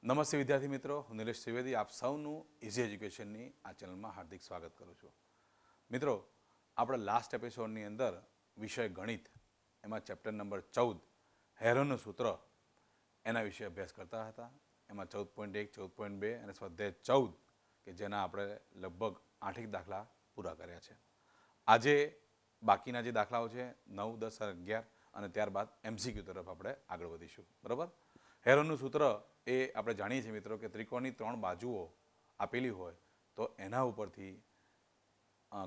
નમસ્તે વિદ્યાર્થી મિત્રો, હું નિલેશ ત્રિવેદી આપ સૌનું ઇઝી એજ્યુકેશનની આ ચેનલમાં હાર્દિક સ્વાગત કરું છું. મિત્રો, આપણે લાસ્ટ એપિસોડની અંદર વિષય ગણિત એમાં ચેપ્ટર નંબર 14 હેરોનનું સૂત્ર એના વિશે અભ્યાસ કરતા હતા. એમાં 14.1, 14.2 અને સ્વાધ્યાય 14 કે જેના આપણે લગભગ 8 દાખલા પૂરા કર્યા છે. આજે બાકીના જે દાખલાઓ છે 9, 10, 11 અને ત્યારબાદ MCQ તરફ આપણે આગળ વધીશું. બરાબર. હેરોનનું સૂત્ર એ આપણે જાણીએ છીએ મિત્રો કે ત્રિકોણની 3 બાજુઓ આપેલી હોય તો એના ઉપરથી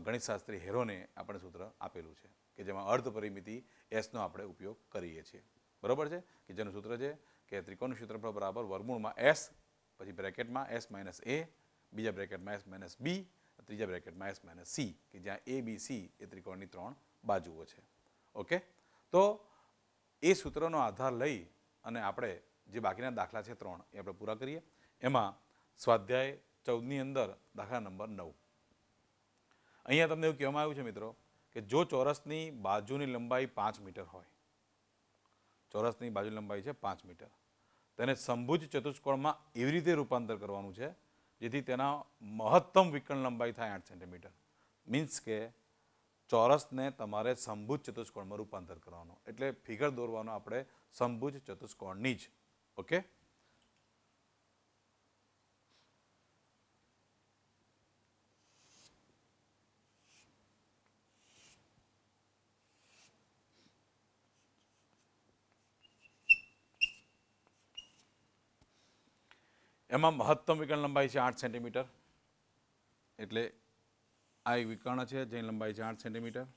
ગણિતશાસ્ત્રી હેરોને આપણે સૂત્ર આપેલું છે કે જેમાં અર્ધ પરિમિતિ એસનો આપણે ઉપયોગ કરીએ છીએ. બરાબર છે કે જેનું સૂત્ર છે કે ત્રિકોણનું ક્ષેત્રફળ બરાબર વર્ગમૂળમાં એસ, પછી બ્રેકેટમાં એસ માઇનસ એ, બીજા બ્રેકેટમાં એસ માઇનસ બી, ત્રીજા બ્રેકેટમાં એસ માઇનસ સી, કે જ્યાં એ બી સી એ ત્રિકોણની 3 બાજુઓ છે. ઓકે, તો એ સૂત્રનો આધાર લઈ અને આપણે જે બાકીના દાખલા છે 3 એ આપણે પૂરા કરીએ. એમાં સ્વાધ્યાય 14ની અંદર દાખલા નંબર 9. અહીંયા તમને એવું કહેવામાં આવ્યું છે મિત્રો કે જો ચોરસની બાજુની લંબાઈ 5 મીટર હોય, ચોરસની બાજુની લંબાઈ છે 5 મીટર, તેને સમભુજ ચતુષ્કોણમાં એવી રીતે રૂપાંતર કરવાનું છે જેથી તેના મહત્તમ વિકર્ણ લંબાઈ થાય 8 સેન્ટીમીટર. મીન્સ કે ચોરસને તમારે સમભુજ ચતુષ્કોણમાં રૂપાંતર કરવાનો, એટલે ફિગર દોરવાનો આપણે સમભુજ ચતુષ્કોણની જ. ઓકે, એમાં મહત્તમ વિકર્ણ લંબાઈ છે 8 સેન્ટીમીટર, એટલે આ એક વિકર્ણ છે જેની લંબાઈ છે 8 સેન્ટીમીટર.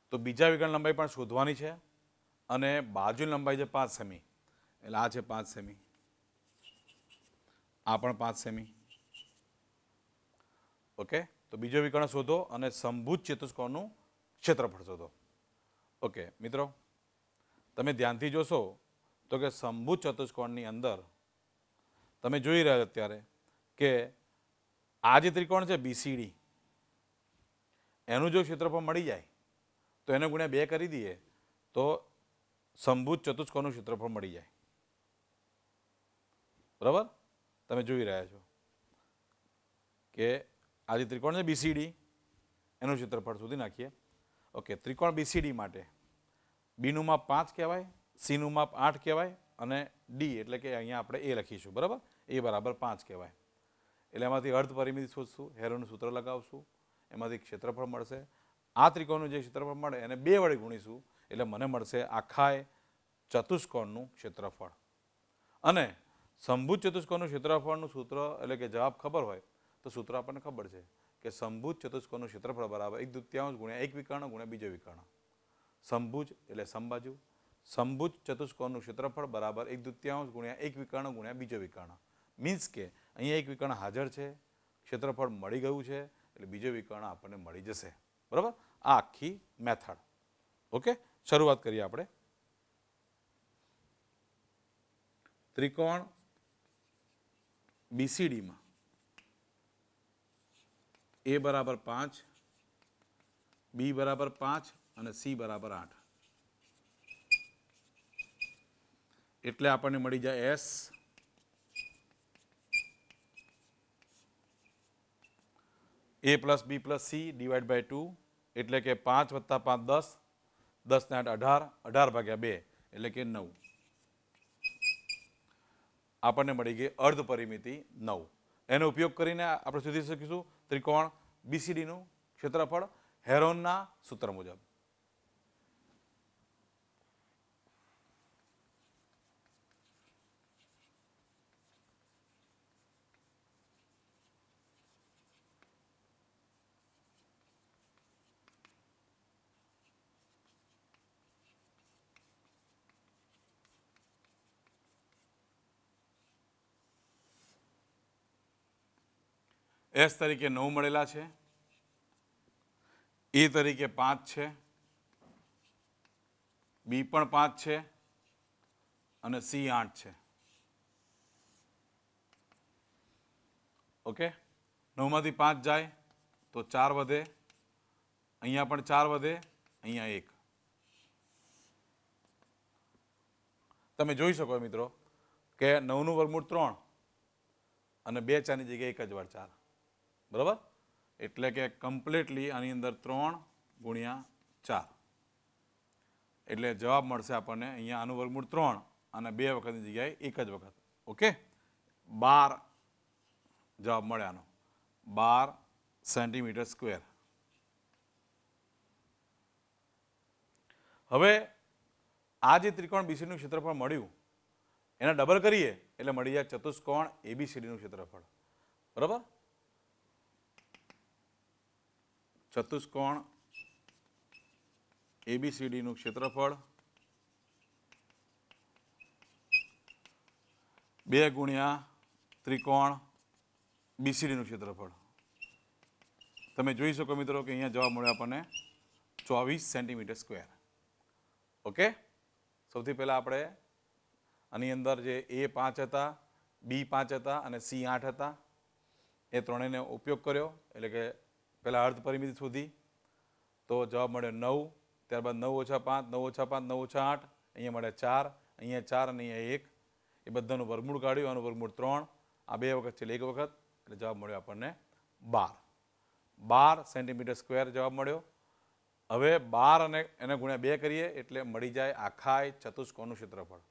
તો બીજા વિકર્ણ લંબાઈ પણ શોધવાની છે અને બાજુની લંબાઈ છે 5 સેમી, એટલે આ છે 5 સેમી, આ પણ 5 સેમી. ઓકે, તો બીજો વિકર્ણ શોધો અને સમભુજ ચતુષ્કોણનું ક્ષેત્રફળ શોધો. ઓકે મિત્રો, તમે ધ્યાનથી જોશો તો કે સમભુજ ચતુષ્કોણની અંદર તમે જોઈ રહ્યા છો અત્યારે કે આ જે ત્રિકોણ છે BCD, એનું જો ક્ષેત્રફળ મળી જાય તો એને ગુણ્યા 2 કરી દઈએ તો સમભુજ ચતુષ્કોણનું ક્ષેત્રફળ મળી જાય. બરાબર, તમે જોઈ રહ્યા છો કે આ જે ત્રિકોણ છે BCD એનું ક્ષેત્રફળ શોધી નાખીએ. ઓકે, ત્રિકોણ BCD માટે બીનું માપ 5 કહેવાય, સીનું માપ 8 કહેવાય અને ડી એટલે કે અહીંયા આપણે એ લખીશું. બરાબર, એ બરાબર 5 કહેવાય. એટલે એમાંથી અર્ધ પરિમિતિ શોધશું, હેરોનું સૂત્ર લગાવશું, એમાંથી ક્ષેત્રફળ મળશે. આ ત્રિકોણનું જે ક્ષેત્રફળ મળે એને 2 વડે ગુણીશું એટલે મને મળશે આખાય ચતુષ્કોણનું ક્ષેત્રફળ. અને સમભુજ ચતુષ્કોણનું ક્ષેત્રફળનું સૂત્ર એટલે કે જવાબ ખબર હોય તો સૂત્ર આપણને ખબર છે કે સમભુજ ચતુષ્કોણનું ક્ષેત્રફળ બરાબર 1/2 ગુણ્યા એક વિકર્ણ ગુણ્યા બીજો વિકર્ણ. સમભુજ એટલે સમબાજુ, સમભુજ ચતુષ્કોણનું ક્ષેત્રફળ બરાબર 1/2 ગુણ્યા એક વિકર્ણ ગુણ્યા બીજો વિકર્ણ. મીન્સ કે અહીંયા એક વિકર્ણ હાજર છે, ક્ષેત્રફળ મળી ગયું છે એટલે બીજો વિકર્ણ આપણને મળી જશે. બરાબર, આ આખી મેથડ. ઓકે, શરૂઆત કરીએ આપણે. ત્રિકોણ BCDમાં A બરાબર 5, B બરાબર 5 અને C બરાબર 8, એટલે આપણને મળી જાય S A plus B plus C divide by 2, એટલે કે 5 + 5 10, 10 ને 8 18, 18 ભાગ્યા 2 એટલે કે 9. આપણને મળી ગઈ અર્ધ પરિમિતિ 9. એનો ઉપયોગ કરીને આપણે શોધી શકીશું ત્રિકોણ BCDનું ક્ષેત્રફળ હેરોનના સૂત્ર મુજબ. S તરીકે 9 મળેલા છે, A તરીકે 5 છે, B પણ 5 છે અને C 8 છે. ઓકે, 9 માંથી 5 જાય તો 4 વધે, અહીંયા પણ 4 વધે, અહીંયા 1. તમે જોઈ શકો મિત્રો કે 9નું વર્ગમૂળ 3 અને 2 4ની જગ્યાએ 1 જ વાર 4, બરાબર? એટલે કે કમ્પ્લીટલી આની અંદર 3 ગુણ્યા 4, એટલે જવાબ મળશે આપણને અહીંયા આનું વર્ગમૂળ 3 અને 2 વખતની જગ્યાએ 1 જ વખત. ઓકે, 12 જવાબ મળે આનો, 12 સેન્ટીમીટર સ્ક્વેર. હવે આ જે ત્રિકોણ બીસીડીનું ક્ષેત્રફળ મળ્યું એના ડબલ કરીએ એટલે મળી જાય ચતુષ્કોણ એબીસીડીનું ક્ષેત્રફળ, બરાબર? ચતુષ્કોણ એબીસીડીનું ક્ષેત્રફળ 2 ગુણ્યા ત્રિકોણ બીસીડીનું ક્ષેત્રફળ. તમે જોઈ શકો મિત્રો કે અહીંયા જવાબ મળ્યો આપણને 24 સેન્ટીમીટર સ્ક્વેર. ઓકે, સૌથી પહેલાં આપણે આની અંદર જે A5 હતા, B5 હતા અને C8 હતા એ ત્રણેયનો ઉપયોગ કર્યો, એટલે કે પહેલાં અર્ધ પરિમિતિ શોધી તો જવાબ મળ્યો 9, ત્યારબાદ 9 - 5, 9 - 5, 9 - 8, અહીંયા મળ્યા 4, અહીંયા 4 અને અહીંયા 1, એ બધાનું વર્ગમૂળ કાઢ્યું, આનું વર્ગમૂળ 3, આ 2 વખત છે 1 વખત, એટલે જવાબ મળ્યો આપણને 12 સેન્ટીમીટર સ્ક્વેર જવાબ મળ્યો. હવે 12 અને એને ગુણ્યા 2 કરીએ એટલે મળી જાય આખા ચતુષ્કોણનું ક્ષેત્રફળ.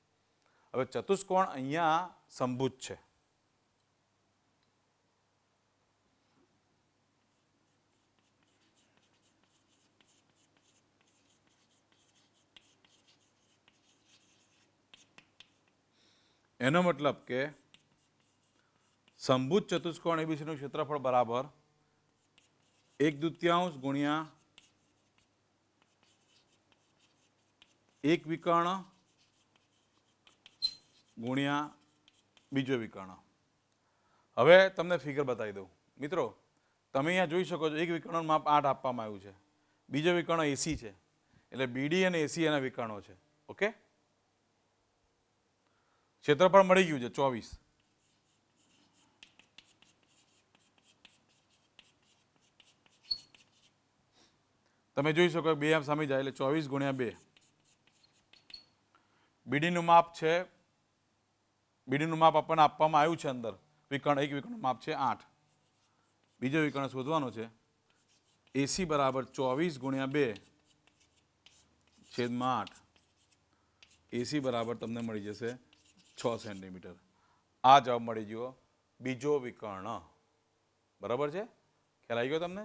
હવે ચતુષ્કોણ અહીંયા સમભુજ છે, એનો મતલબ કે સમભુજ ચતુષ્કોણ એબીસીનું ક્ષેત્રફળ બરાબર 1/2 ગુણ્યા 1 વિકર્ણ ગુણ્યા બીજો વિકર્ણ. હવે તમને ફિગર બતાવી દઉં મિત્રો, તમે અહીંયા જોઈ શકો છો 1 વિકર્ણનું માપ 8 આપવામાં આવ્યું છે, બીજો વિકર્ણ એસી છે, એટલે બીડી અને એસી એના વિકર્ણો છે. ઓકે, ક્ષેત્રફળ મળી ગયું છે 24. તમે જોઈ શકો 2 આમ સામે જાય એટલે 24 ગુણ્યા 2. બીડીનું માપ છે, બીડીનું માપ આપણને આપવામાં આવ્યું છે અંદર, વિકર્ણ 1 વિકર્ણનું માપ છે 8, બીજો વિકર્ણ શોધવાનો છે. એસી બરાબર 24 ગુણ્યા 2 છેદમાં 8, એસી બરાબર તમને મળી જશે 6 સેન્ટીમીટર. આ જવાબ મળી ગયો બીજો વિકર્ણ, બરાબર છે? ખ્યાલ આવી ગયો તમને?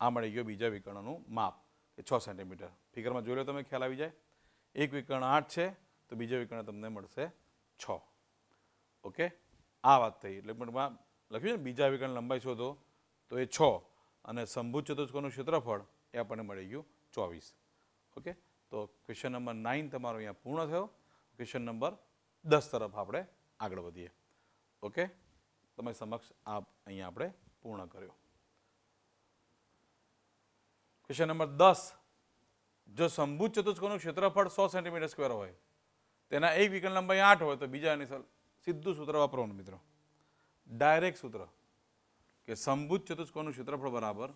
આ મળી ગયો બીજા વિકર્ણનું માપ એ 6 સેન્ટીમીટર. ફિગરમાં જોઈ લો તમે, ખ્યાલ આવી જાય. એક વિકર્ણ 8 છે તો બીજો વિકર્ણ તમને મળશે 6. ઓકે, આ વાત થઈ. એટલે લખ્યું છે ને બીજા વિકર્ણ લંબાઈ શોધો તો એ 6 અને સમભુજ ચતુષ્કોણનું ક્ષેત્રફળ એ આપણને મળી ગયું 24. ઓકે, તો ક્વેશ્ચન નંબર 9 તમારો અહીંયા પૂર્ણ થયો. ક્વેશ્ચન નંબર 10 તરફ આપણે આગળ વધીએ. ઓકે, તમારી સમક્ષ આ અહીંયા આપણે પૂર્ણ કર્યો. ક્વેશ્ચન નંબર 10, જો સમભુજ ચતુષ્કોણનું ક્ષેત્રફળ 100 સેન્ટીમીટર સ્ક્વેર હોય, તેના એક વિકર્ણ લંબાઈ 8 હોય તો બીજાની સીધું સૂત્ર વાપરવાનું મિત્રો, ડાયરેક્ટ સૂત્ર કે સમભુજ ચતુષ્કોણનું ક્ષેત્રફળ બરાબર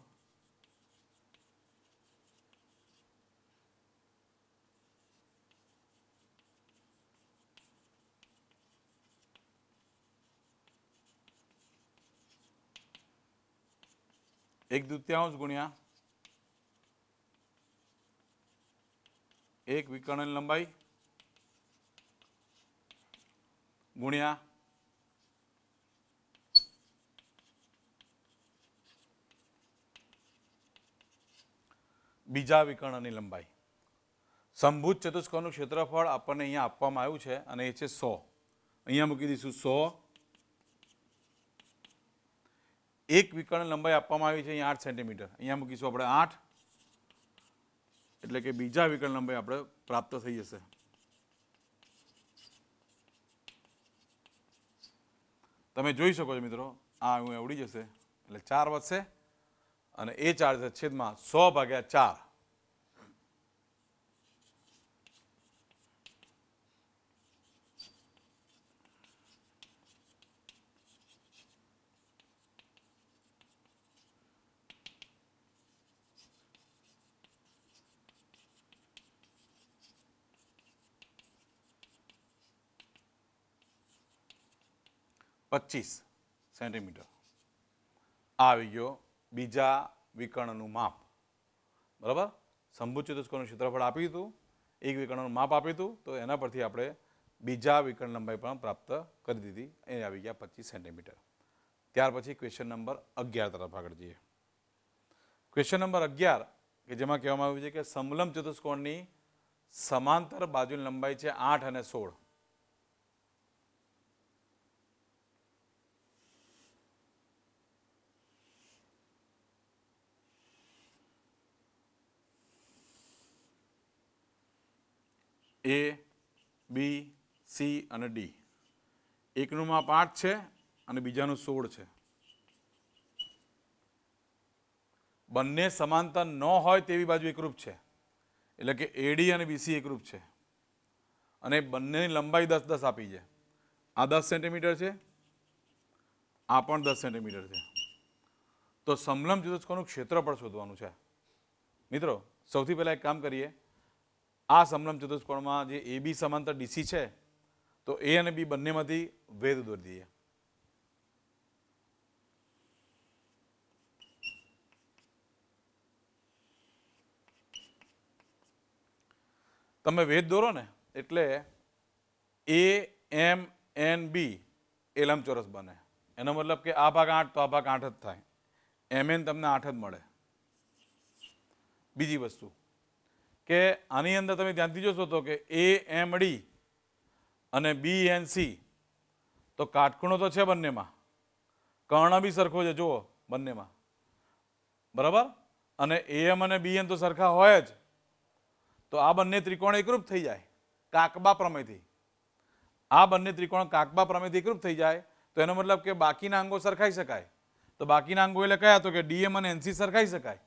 એક દૂતીયાંશ ગુણ્યા એક વિકર્ણની લંબાઈ ગુણ્યા બીજા વિકર્ણની લંબાઈ. સમભુજ ચતુષ્કોણનું ક્ષેત્રફળ આપણને અહીંયા આપવામાં આવ્યું છે અને એ છે 100. અહીંયા મૂકી દઈશું 100. એક વિકર્ણ લંબાઈ આપવામાં આવી છે અહીંયા 8 સેન્ટીમીટર, અહીંયા મૂકીશું આપણે 8, એટલે કે બીજા વિકર્ણ લંબાઈ આપણે પ્રાપ્ત થઈ જશે. તમે જોઈ શકો છો મિત્રો, આ હું ઉડી જશે એટલે 4 વધશે અને એ 4 છે છેદમાં 100/4. 25 સેન્ટીમીટર. આ આવી ગયો બીજા વિકર્ણનું માપ. બરાબર, સમભુજ ચતુષ્કોણનું ક્ષેત્રફળ આપ્યું હતું, એક વિકર્ણનું માપ આપ્યું હતું, તો એના પરથી આપણે બીજા વિકર્ણ લંબાઈ પણ પ્રાપ્ત કરી દીધી. એ આવી ગયા 25 સેન્ટીમીટર. ત્યાર પછી ક્વેશ્ચન નંબર 11 તરફ આગળ જઈએ. ક્વેશ્ચન નંબર 11 કે જેમાં કહેવામાં આવ્યું છે કે સમલંબ ચતુષ્કોણની સમાંતર બાજુની લંબાઈ છે 8 અને 16. એ, બી, સી અને ડી. એકનું માપ 8 છે અને બીજાનું 16 છે. બંને સમાંતર ન હોય તેવી બાજુ એકરૂપ છે, એટલે કે એડી અને બીસી એકરૂપ છે, અને બંનેની લંબાઈ 10-10 આપી છે. આ 10 સેન્ટીમીટર છે, આ પણ 10 સેન્ટીમીટર છે. તો સમલંબ ચતુષ્કોણનું ક્ષેત્રફળ શોધવાનું છે. મિત્રો સૌથી પહેલા એક કામ કરીએ, આ સમલંબ ચતુષ્કોણમાં જે એ બી સમાંતર ડીસી છે, તો એ અને બી બંનેમાંથી વેધ દોરી દઈએ. તમે વેધ દોરો ને એટલે એ એમ એન બી એ લંબચોરસ બને. એનો મતલબ કે આ ભાગ 8 તો આ ભાગ 8 જ થાય. એમ એન તમને 8 જ મળે. બીજી વસ્તુ કે આની અંદર તમે ધ્યાનથી જોશો તો કે એ એમ ડી અને બી એન સી તો કાટખૂણો તો છે બંનેમાં, કર્ણ બી સરખો છે જુઓ બંનેમાં. બરાબર, અને એમ અને બી એન તો સરખા હોય જ, તો આ બંને ત્રિકોણ એકરૂપ થઈ જાય કાકબા પ્રમેયથી. આ બંને ત્રિકોણ કાકબા પ્રમેયથી એકરૂપ થઈ જાય તો એનો મતલબ કે બાકીના અંગો સરખાઈ શકાય. તો બાકીના અંગો એટલે કયા? તો કે ડીએમ અને એનસી સરખાઈ શકાય.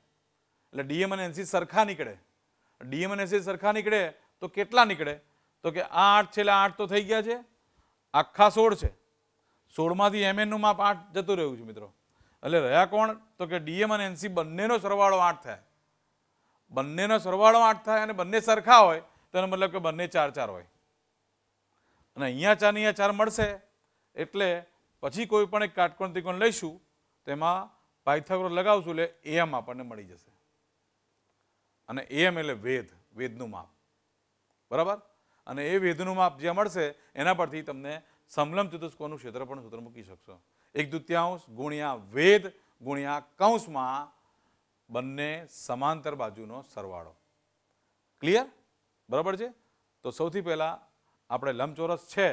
એટલે ડીએમ અને એનસી સરખા નીકળે. ડીએમ અને એનસી સરખા નીકળે તો કેટલા નીકળે? તો કે આ 8 છે એટલે 8 તો થઈ ગયા છે, આખા 16 છે. 16માંથી એમએનનું માપ 8 જતું રહ્યું છે મિત્રો. એટલે રહ્યા કોણ? તો કે ડીએમ અને એનસી બંનેનો સરવાળો 8 થાય. બંનેનો સરવાળો 8 થાય અને બંને સરખા હોય તો એનો મતલબ કે બંને 4-4 હોય. અને અહીંયા 4 ને અહીંયા 4 મળશે એટલે પછી કોઈ પણ એક કાટકોણ ત્રિકોણ લઈશું તેમાં પાયથાગોરસ લગાવશું એટલે એમ આપણને મળી જશે. અને એમ એટલે વેધનું માપ. બરાબર, અને એ વેધનું માપ જે મળશે એના પરથી તમને સમલંબ ચતુષ્કોણનું ક્ષેત્રફળનું સૂત્ર મૂકી શકશો. 1/2 ગુણ્યા વેધ ગુણ્યા કૌંસમાં બંને સમાંતર બાજુનો સરવાળો. ક્લિયર? બરાબર છે. તો સૌથી પહેલા આપણે લંબચોરસ છે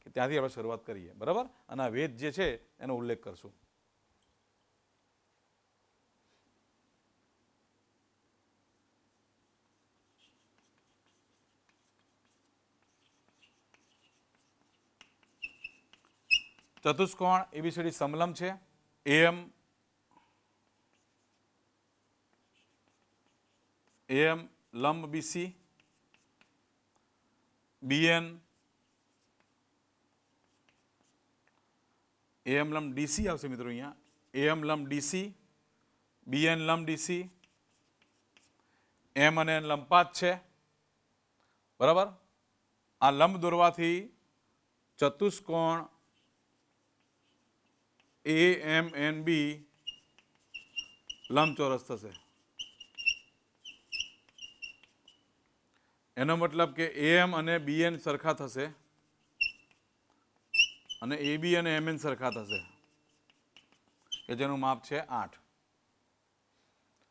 કે ત્યાંથી આપણે શરૂઆત કરીએ. બરાબર, અને આ વેધ જે છે એનો ઉલ્લેખ કરશું. ચતુષ્કોણ એબીસીડી સમલંબ છે. એમ લંબ બીસી, બીએન એમ લંબ ડીસી આવશે મિત્રો. અહીંયા એમ લંબ ડીસી, બીએન લંબ ડીસી, એમ અને એન લંબપાત છે. બરાબર, આ લંબ દોરવાથી ચતુષ્કોણ એ એમ એન બી લંબચોરસ થશે. એનો મતલબ કે એમ અને બીએન સરખા થશે અને એ બી અને એમએન સરખા થશે કે જેનું માપ છે 8.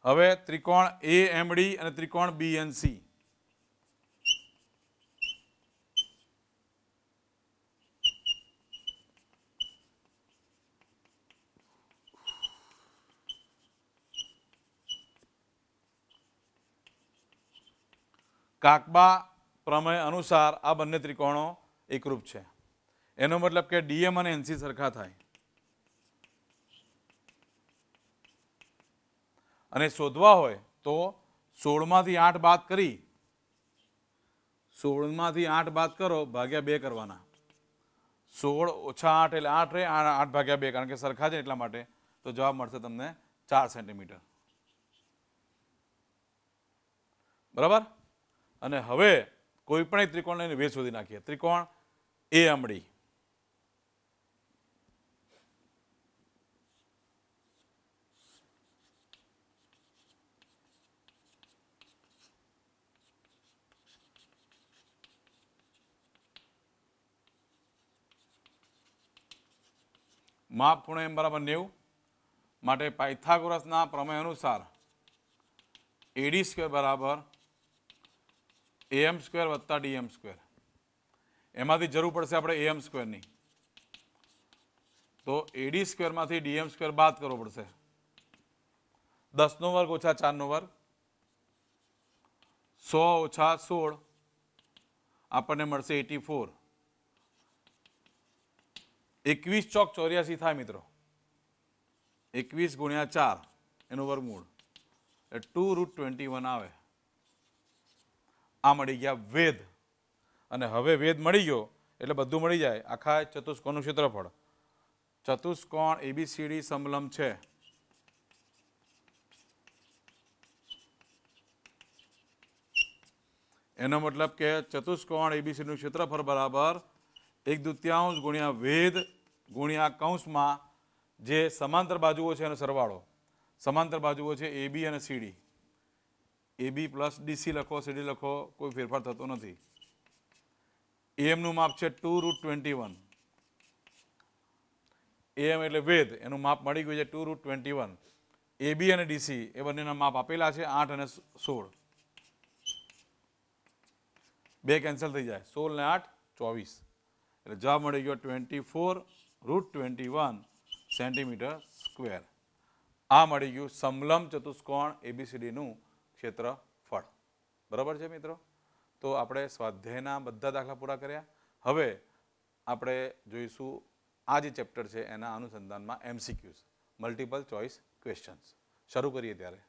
હવે ત્રિકોણ એ એમડી અને ત્રિકોણ બીએનસી. કાકબા પ્રમેય અનુસાર આ બંને ત્રિકોણો એકરૂપ છે. એનો મતલબ કે ડીએમ અને એનસી સરખા થાય. અને શોધવા હોય તો 16માંથી 8 બાદ કરી, 16માંથી 8 બાદ કરો ભાગ્યા 2 કરવાના. 16 ઓછા 8 એટલે 8 રહે, 8 ભાગ્યા 2 કારણ કે સરખા છે એટલા માટે. તો જવાબ મળશે તમને 4 સેન્ટીમીટર. બરાબર, અને હવે કોઈ પણ એક ત્રિકોણ લઈને વેધ શોધી નાખીએ. ત્રિકોણ એ એમડી. માપ ખૂણો એમ બરાબર 90 માટે પાયથાગોરસના પ્રમેય અનુસાર એડી સ્ક્વેર બરાબર એમ સ્ક્વેર વત્તા ડીએમ સ્ક્વેર. એમાંથી જરૂર પડશે આપણે એમ સ્ક્વેરની, તો એડી સ્ક્વેરમાંથી ડીએમ સ્ક્વેર બાદ કરવો પડશે. 10 નો વર્ગ ઓછા 4 નો વર્ગ, 100 ઓછા 16 આપણને મળશે 84. 21 ચોક 84 થાય મિત્રો. 21 ગુણ્યા 4 એનું વર્ગમૂળ એટલે 2√21 આવે. આ મળી ગયા વેધ. અને હવે વેધ મળી ગયો એટલે બધું મળી જાય. આખા ચતુષ્કોણનું ક્ષેત્રફળ. ચતુષ્કોણ એબીસીડી સમલંબ છે. એનો મતલબ કે ચતુષ્કોણ એબીસીડીનું ક્ષેત્રફળ બરાબર 1/2 ગુણ્યા વેધ ગુણ્યા કૌંસમાં જે સમાંતર બાજુઓ છે એનો સરવાળો. સમાંતર બાજુઓ છે એબી અને સીડી. એબી પ્લસ ડીસી લખો, સીડી લખો, કોઈ ફેરફાર થતો નથી. એમનું માપ છે 2√21. એમ એટલે વેધ, એનું માપ મળી ગયું છે 2√21. એબી અને ડીસી એ બંનેના માપ આપેલા છે 8 અને 16. 2 કેન્સલ થઈ જાય. 16 ને 8 24. એટલે જવાબ મળી ગયો 24√21 સેન્ટીમીટર સ્ક્વેર. આ મળી ગયું સમલંબ ચતુષ્કોણ એબીસીડીનું ક્ષેત્રફળ. બરાબર છે મિત્રો? તો આપણે સ્વાધ્યાયના બધા દાખલા પૂરા કર્યા. હવે આપણે જોઈશું આ જે ચેપ્ટર છે એના અનુસંધાનમાં એમસીક્યુઝ, મલ્ટિપલ ચોઇસ ક્વેશ્ચન્સ. શરૂ કરીએ ત્યારે